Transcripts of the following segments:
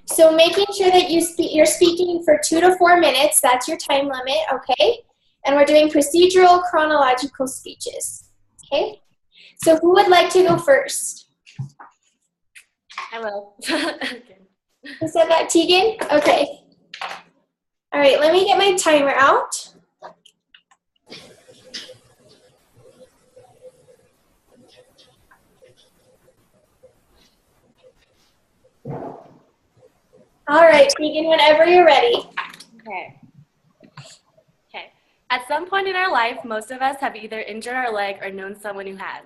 So making sure that you're speaking for 2 to 4 minutes, that's your time limit, okay? And we're doing procedural chronological speeches, okay? So who would like to go first? I will. Okay. Who said that, Tegan? Okay. All right, let me get my timer out. All right, Tegan, whenever you're ready. Okay. At some point in our life, most of us have either injured our leg or known someone who has.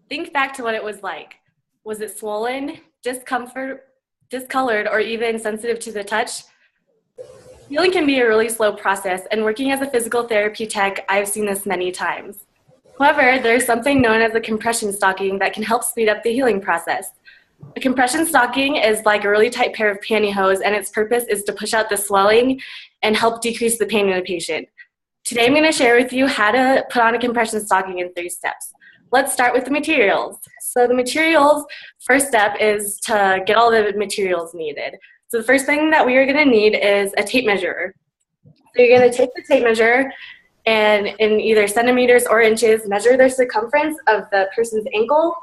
Think back to what it was like. Was it swollen, discolored, or even sensitive to the touch? Healing can be a really slow process, and working as a physical therapy tech, I've seen this many times. However, there's something known as a compression stocking that can help speed up the healing process. A compression stocking is like a really tight pair of pantyhose, and its purpose is to push out the swelling and help decrease the pain in the patient. Today I'm going to share with you how to put on a compression stocking in 3 steps. Let's start with the materials. So the materials, first step is to get all the materials needed. So the first thing that we are going to need is a tape measure. So you're going to take the tape measure and in either centimeters or inches, measure the circumference of the person's ankle,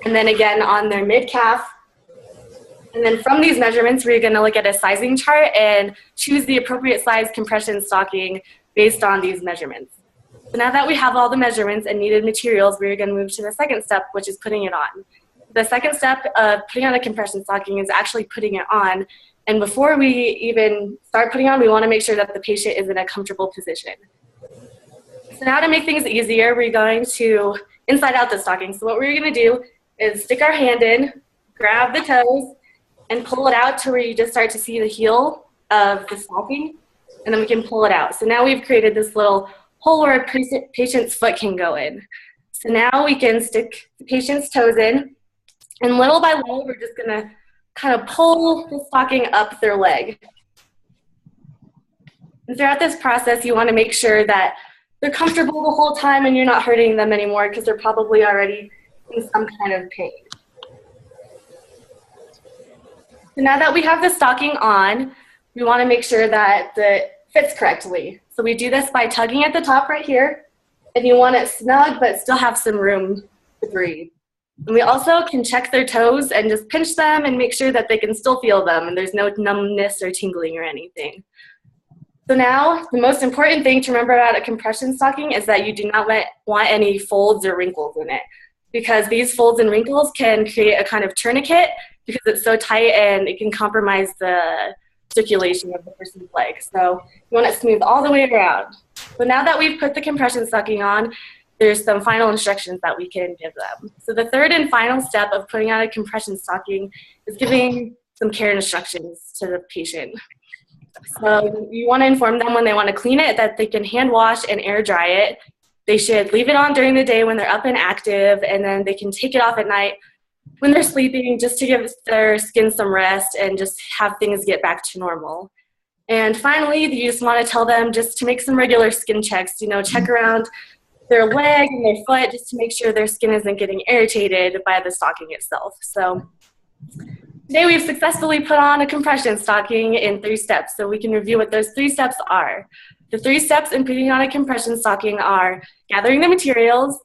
and then again on their mid-calf. And then from these measurements, we're going to look at a sizing chart and choose the appropriate size compression stocking based on these measurements. So now that we have all the measurements and needed materials, we're going to move to the second step, which is putting it on. The second step of putting on a compression stocking is actually putting it on. And before we even start putting on, we want to make sure that the patient is in a comfortable position. So now to make things easier, we're going to inside out the stocking. So what we're going to do is stick our hand in, grab the toes, and pull it out to where you just start to see the heel of the stocking, and then we can pull it out. So now we've created this little hole where a patient's foot can go in. So now we can stick the patient's toes in, and little by little, we're just gonna kind of pull the stocking up their leg. And throughout this process, you wanna make sure that they're comfortable the whole time and you're not hurting them anymore because they're probably already in some kind of pain. So now that we have the stocking on, we want to make sure that it fits correctly. So we do this by tugging at the top right here, and you want it snug but still have some room to breathe. And we also can check their toes and just pinch them and make sure that they can still feel them and there's no numbness or tingling or anything. So now the most important thing to remember about a compression stocking is that you do not want any folds or wrinkles in it, because these folds and wrinkles can create a kind of tourniquet because it's so tight and it can compromise the circulation of the person's leg. So you want it smooth all the way around. So now that we've put the compression stocking on, there's some final instructions that we can give them. So the third and final step of putting on a compression stocking is giving some care instructions to the patient. So you want to inform them when they want to clean it that they can hand wash and air dry it. They should leave it on during the day when they're up and active, and then they can take it off at night when they're sleeping just to give their skin some rest and just have things get back to normal. And finally, you just want to tell them just to make some regular skin checks, check around their leg and their foot just to make sure their skin isn't getting irritated by the stocking itself. So today we've successfully put on a compression stocking in 3 steps, so we can review what those 3 steps are. The 3 steps in putting on a compression stocking are gathering the materials,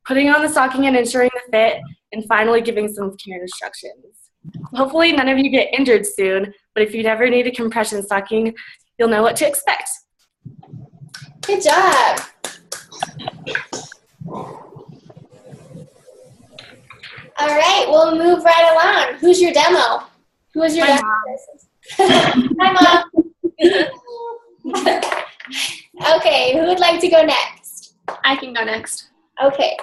putting on the stocking and ensuring the fit, and finally giving some care instructions. Hopefully none of you get injured soon, but if you ever need a compression stocking, you'll know what to expect. Good job. All right, we'll move right along. Who's your demo? Who is your demo? Hi, Mom. Okay, who would like to go next? I can go next. Okay.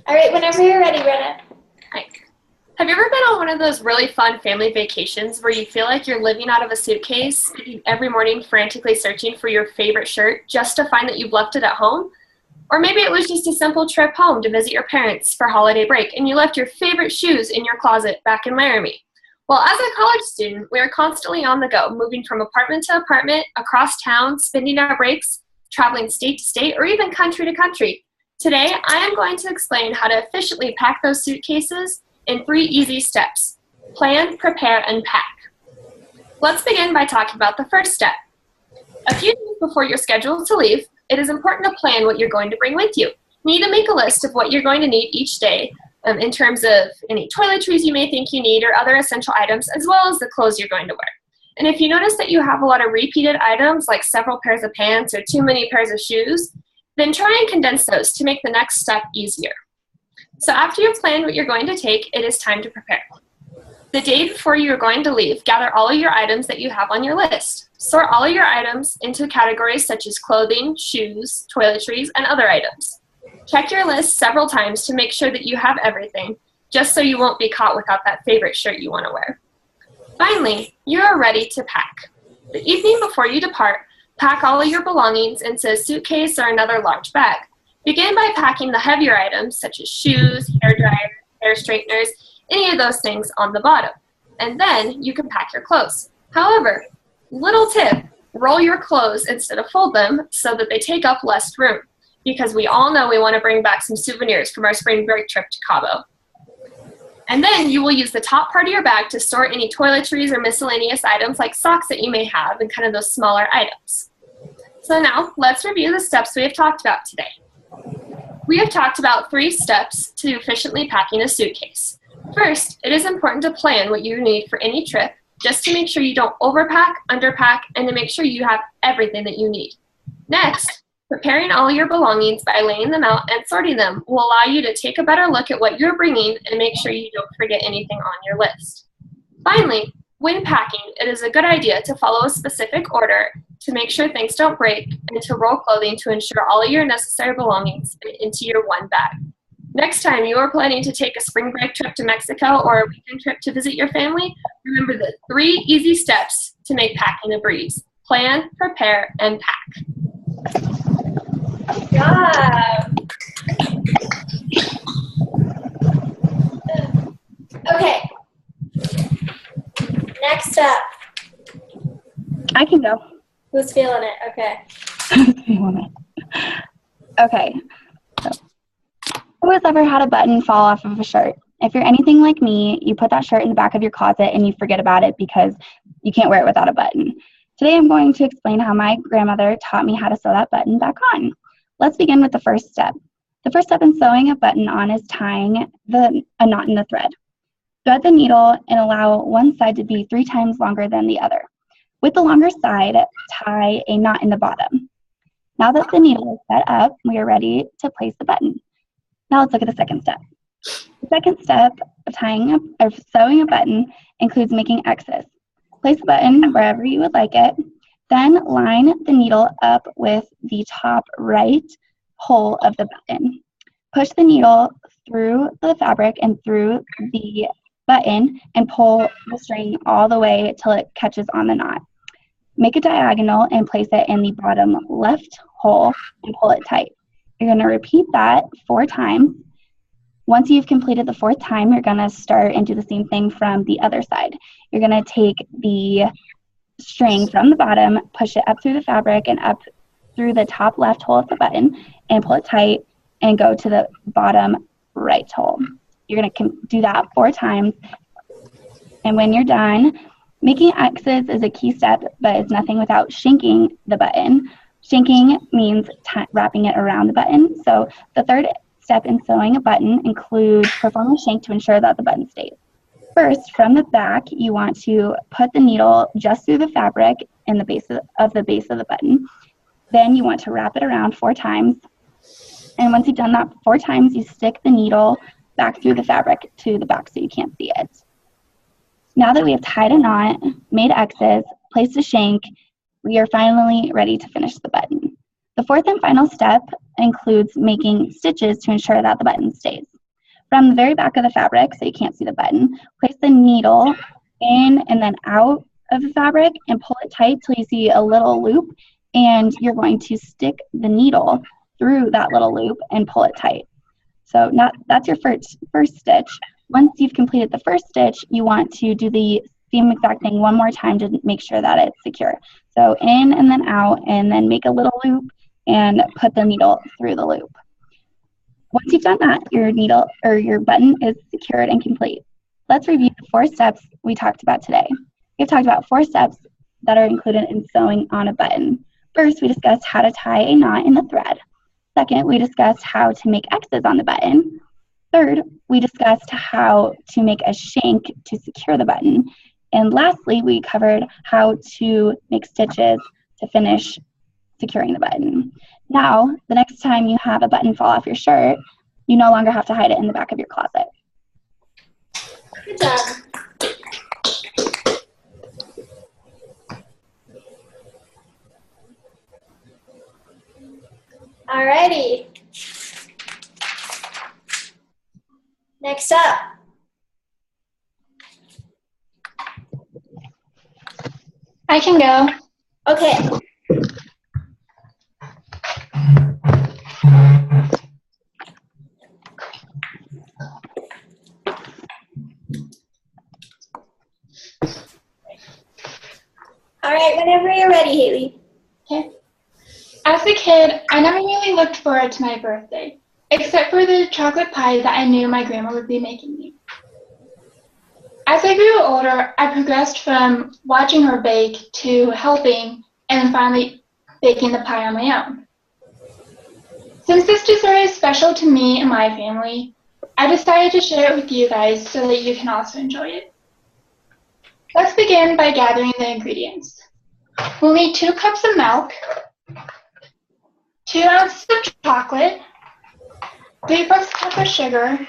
All right, whenever you're ready, Rena. Hi. Have you ever been on one of those really fun family vacations where you feel like you're living out of a suitcase, every morning frantically searching for your favorite shirt just to find that you've left it at home? Or maybe it was just a simple trip home to visit your parents for holiday break and you left your favorite shoes in your closet back in Laramie. Well, as a college student, we are constantly on the go, moving from apartment to apartment, across town, spending our breaks, traveling state to state, or even country to country. Today, I am going to explain how to efficiently pack those suitcases in 3 easy steps: plan, prepare, and pack. Let's begin by talking about the first step. A few days before you're scheduled to leave, it is important to plan what you're going to bring with you. You need to make a list of what you're going to need each day in terms of any toiletries you may think you need or other essential items, as well as the clothes you're going to wear. And if you notice that you have a lot of repeated items, like several pairs of pants or too many pairs of shoes, then try and condense those to make the next step easier. So after you've planned what you're going to take, it is time to prepare. The day before you are going to leave, gather all of your items that you have on your list. Sort all of your items into categories such as clothing, shoes, toiletries, and other items. Check your list several times to make sure that you have everything, just so you won't be caught without that favorite shirt you want to wear. Finally, you are ready to pack. The evening before you depart, pack all of your belongings into a suitcase or another large bag. Begin by packing the heavier items such as shoes, hair dryers, hair straighteners, any of those things on the bottom. And then you can pack your clothes. However, little tip, roll your clothes instead of fold them so that they take up less room, because we all know we want to bring back some souvenirs from our spring break trip to Cabo. And then you will use the top part of your bag to store any toiletries or miscellaneous items like socks that you may have and kind of those smaller items. So now let's review the steps we have talked about today. We have talked about 3 steps to efficiently packing a suitcase. First, it is important to plan what you need for any trip, just to make sure you don't overpack, underpack, and to make sure you have everything that you need. Next, preparing all your belongings by laying them out and sorting them will allow you to take a better look at what you're bringing and make sure you don't forget anything on your list. Finally, when packing, it is a good idea to follow a specific order to make sure things don't break and to roll clothing to ensure all of your necessary belongings fit into your one bag. Next time you are planning to take a spring break trip to Mexico or a weekend trip to visit your family, remember the 3 easy steps to make packing a breeze: plan, prepare, and pack. Good job. Okay. Next up. I can go. Who's feeling it? Okay. Okay. So, who has ever had a button fall off of a shirt? If you're anything like me, you put that shirt in the back of your closet and you forget about it because you can't wear it without a button. Today I'm going to explain how my grandmother taught me how to sew that button back on. Let's begin with the first step. The first step in sewing a button on is tying a knot in the thread. Thread the needle and allow one side to be 3 times longer than the other. With the longer side, tie a knot in the bottom. Now that the needle is set up, we are ready to place the button. Now let's look at the second step. The second step of sewing a button includes making X's. Place the button wherever you would like it. Then line the needle up with the top right hole of the button. Push the needle through the fabric and through the button and pull the string all the way till it catches on the knot. Make a diagonal and place it in the bottom left hole and pull it tight. You're going to repeat that 4 times. Once you've completed the 4th time, you're going to start and do the same thing from the other side. You're going to take the string from the bottom, push it up through the fabric and up through the top left hole of the button and pull it tight and go to the bottom right hole. You're going to do that 4 times. And when you're done, making X's is a key step, but it's nothing without shanking the button. Shanking means wrapping it around the button. So the 3rd step in sewing a button includes performing a shank to ensure that the button stays. First, from the back, you want to put the needle just through the fabric in the base of the button. Then you want to wrap it around 4 times. And once you've done that 4 times, you stick the needle back through the fabric to the back so you can't see it. Now that we have tied a knot, made X's, placed a shank, we are finally ready to finish the button. The 4th and final step includes making stitches to ensure that the button stays. From the very back of the fabric, so you can't see the button, place the needle in and then out of the fabric and pull it tight till you see a little loop, and you're going to stick the needle through that little loop and pull it tight. So that's your first stitch. Once you've completed the first stitch, you want to do the same exact thing one more time to make sure that it's secure. So in and then out, and then make a little loop and put the needle through the loop. Once you've done that, your needle or your button is secured and complete. Let's review the 4 steps we talked about today. We've talked about 4 steps that are included in sewing on a button. First, we discussed how to tie a knot in the thread. Second, we discussed how to make X's on the button. Third, we discussed how to make a shank to secure the button. And lastly, we covered how to make stitches to finish securing the button. Now, the next time you have a button fall off your shirt, you no longer have to hide it in the back of your closet. Good job. Alrighty. Next up. I can go. Okay. All right, whenever you're ready, Haley. Okay. As a kid, I never really looked forward to my birthday, except for the chocolate pie that I knew my grandma would be making me. As I grew older, I progressed from watching her bake to helping and finally baking the pie on my own. Since this dessert is special to me and my family, I decided to share it with you guys so that you can also enjoy it. Let's begin by gathering the ingredients. We'll need 2 cups of milk, 2 ounces of chocolate, 3/4 cup of sugar,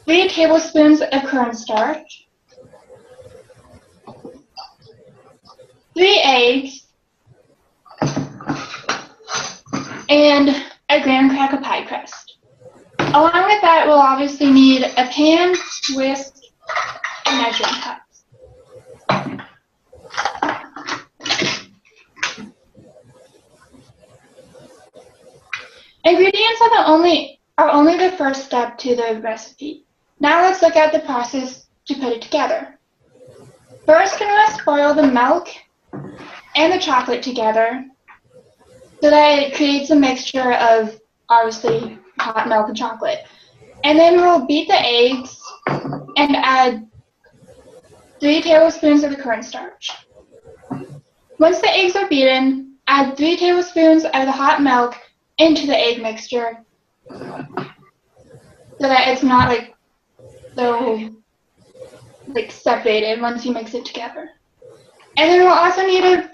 3 tablespoons of cornstarch, 3 eggs, and a graham cracker pie crust. Along with that, we'll obviously need a pan, whisk, and measuring cups. Ingredients are only the first step to the recipe. Now let's look at the process to put it together. First, we must boil the milk and the chocolate together so that it creates a mixture of, obviously, hot milk and chocolate. And then we'll beat the eggs and add 3 tablespoons of the cornstarch. Once the eggs are beaten, add 3 tablespoons of the hot milk into the egg mixture so that it's not separated once you mix it together. And then we'll also need to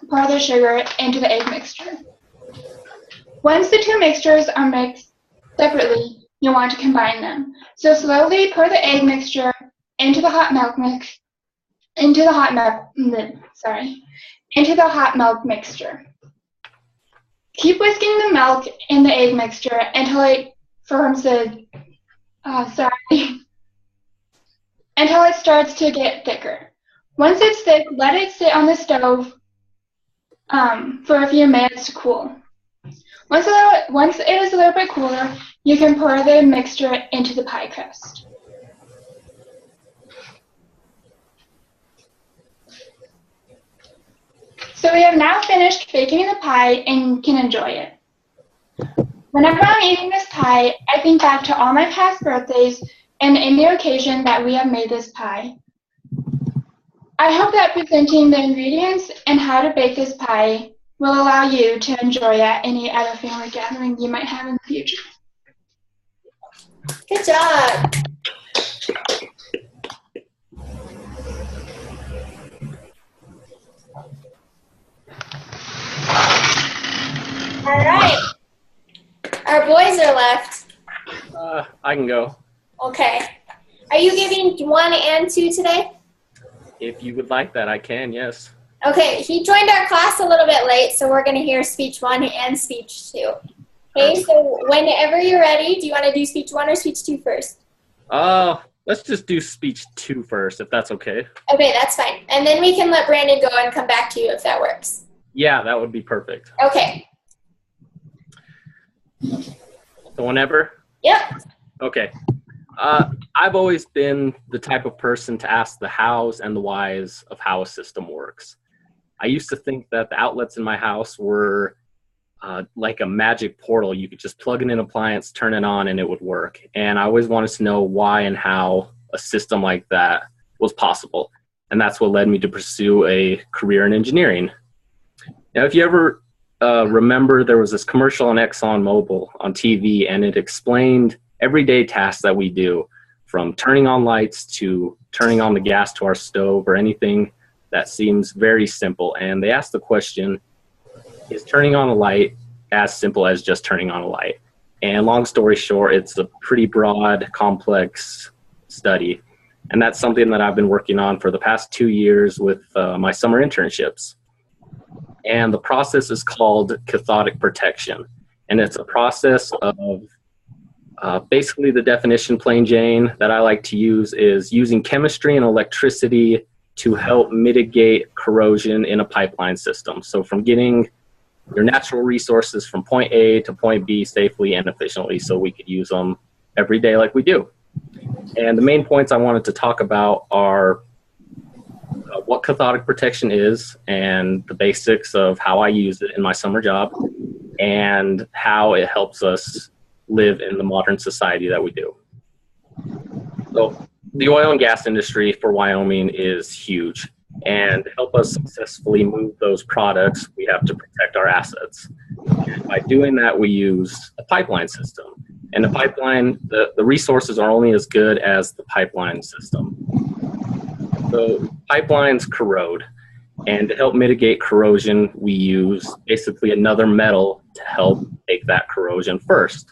pour the sugar into the egg mixture. Once the 2 mixtures are mixed separately, you'll want to combine them. So slowly pour the egg mixture into the hot milk mixture. Keep whisking the milk in the egg mixture until it until it starts to get thicker. Once it's thick, let it sit on the stove for a few minutes to cool. Once it is a little bit cooler, you can pour the mixture into the pie crust. So we have now finished baking the pie and can enjoy it. Whenever I'm eating this pie, I think back to all my past birthdays and any occasion that we have made this pie. I hope that presenting the ingredients and how to bake this pie will allow you to enjoy at any other family gathering you might have in the future. Good job. All right. Our boys are left. I can go. Okay. Are you giving 1 and 2 today? If you would like that, I can, yes. Okay, he joined our class a little bit late, so we're going to hear speech 1 and speech 2. Okay, so whenever you're ready, do you want to do speech 1 or speech 2 first? Let's just do speech 2 first, if that's okay. Okay, that's fine. And then we can let Brandon go and come back to you if that works. Yeah, that would be perfect. Okay. So whenever? Yep. Okay. I've always been the type of person to ask the hows and the whys of how a system works. I used to think that the outlets in my house were like a magic portal. You could just plug in an appliance, turn it on, and it would work. And I always wanted to know why and how a system like that was possible. And that's what led me to pursue a career in engineering. Now, if you ever remember, there was this commercial on ExxonMobil on TV, and it explained everyday tasks that we do, from turning on lights to turning on the gas to our stove, or anything that seems very simple. And they asked the question, is turning on a light as simple as just turning on a light? And long story short, it's a pretty broad, complex study. And that's something that I've been working on for the past 2 years with my summer internships. And the process is called cathodic protection. And it's a process of basically the definition, plain Jane, that I like to use is using chemistry and electricity to help mitigate corrosion in a pipeline system. So from getting your natural resources from point A to point B safely and efficiently, so we could use them every day like we do. And the main points I wanted to talk about are what cathodic protection is, and the basics of how I use it in my summer job, and how it helps us live in the modern society that we do. So the oil and gas industry for Wyoming is huge, and to help us successfully move those products, we have to protect our assets. And by doing that, we use a pipeline system. And the pipeline, the resources are only as good as the pipeline system. So pipelines corrode, and to help mitigate corrosion, we use basically another metal to help take that corrosion first.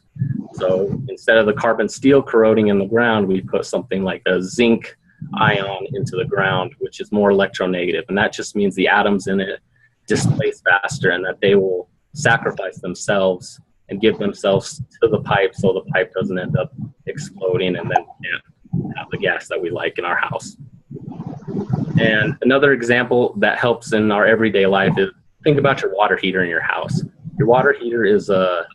So instead of the carbon steel corroding in the ground, we put something like a zinc ion into the ground, which is more electronegative. And that just means the atoms in it displace faster, and that they will sacrifice themselves and give themselves to the pipe, so the pipe doesn't end up exploding and then can't have the gas that we like in our house. And another example that helps in our everyday life is, think about your water heater in your house. Your water heater is a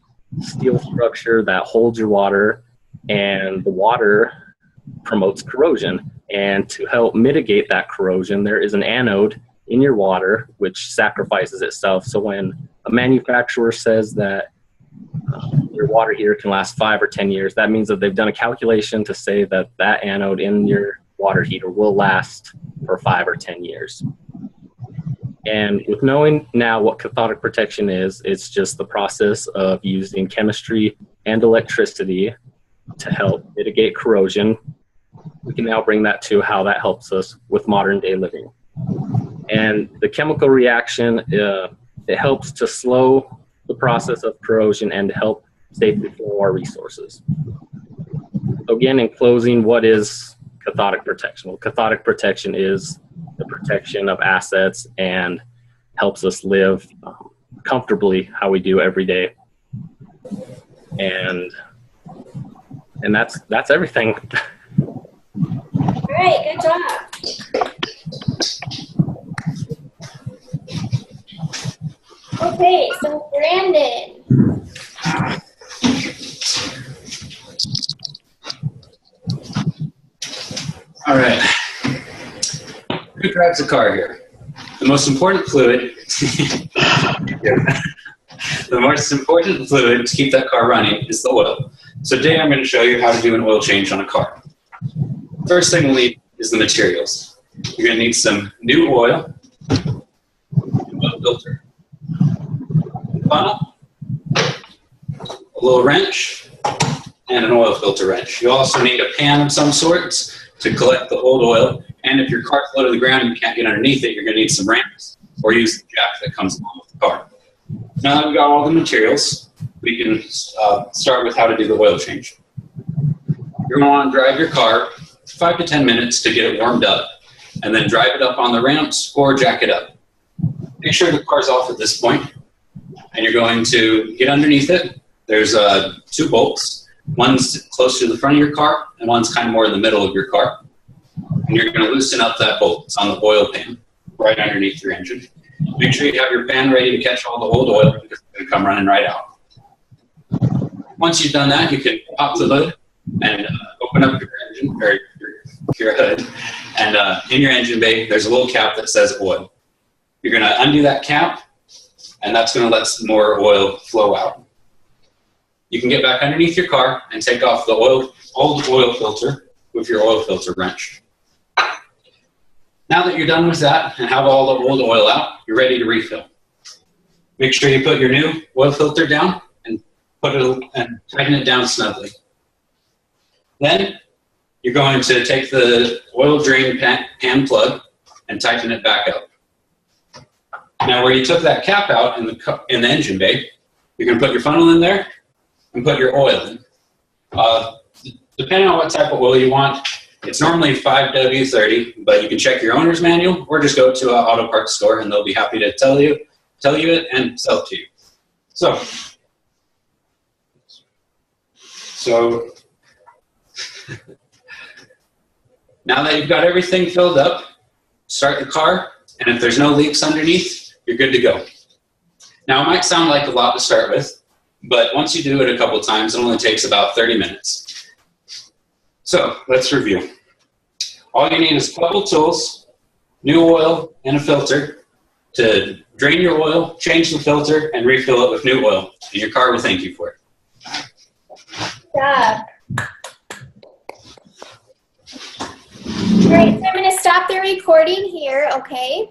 steel structure that holds your water, and the water promotes corrosion. And to help mitigate that corrosion, there is an anode in your water which sacrifices itself. So when a manufacturer says that your water heater can last 5 or 10 years, that means that they've done a calculation to say that that anode in your water heater will last for 5 or 10 years. And with knowing now what cathodic protection is, it's just the process of using chemistry and electricity to help mitigate corrosion. We can now bring that to how that helps us with modern day living. And the chemical reaction, it helps to slow the process of corrosion and to help safely flow our resources. So again, in closing, what is cathodic protection? Well, cathodic protection is the protection of assets and helps us live comfortably how we do every day. And that's everything. All right, good job. Okay, so Brandon. All right. Who drives a car here? The most important fluid. The most important fluid to keep that car running is the oil. So today I'm going to show you how to do an oil change on a car. First thing we'll need is the materials. You're going to need some new oil, oil filter, a funnel, a little wrench, and an oil filter wrench. You also need a pan of some sorts to collect the old oil. And if your car's low to the ground and you can't get underneath it, you're going to need some ramps, or use the jack that comes along with the car. Now that we've got all the materials, we can start with how to do the oil change. You're going to want to drive your car 5 to 10 minutes to get it warmed up, and then drive it up on the ramps or jack it up. Make sure the car's off at this point, and you're going to get underneath it. There's 2 bolts. One's close to the front of your car, and one's kind of more in the middle of your car. And you're going to loosen up that bolt. It's on the oil pan, right underneath your engine. Make sure you have your pan ready to catch all the old oil, because it's going to come running right out. Once you've done that, you can pop the lid and open up your engine, or your hood. And in your engine bay, there's a little cap that says oil. You're going to undo that cap, and that's going to let some more oil flow out. You can get back underneath your car and take off the old oil filter with your oil filter wrench. Now that you're done with that and have all the old oil out, you're ready to refill. Make sure you put your new oil filter down and tighten it down snugly. Then you're going to take the oil drain pan plug and tighten it back up. Now where you took that cap out in the engine bay, you're going to put your funnel in there and put your oil in. Depending on what type of oil you want, it's normally 5W30, but you can check your owner's manual or just go to an auto parts store and they'll be happy to tell you it and sell it to you. So now that you've got everything filled up, start the car, and if there's no leaks underneath, you're good to go. Now, it might sound like a lot to start with, but once you do it a couple times, it only takes about 30 minutes. So let's review. All you need is a couple tools, new oil, and a filter to drain your oil, change the filter, and refill it with new oil. And your car will thank you for it. Yeah. All right, so I'm going to stop the recording here, okay?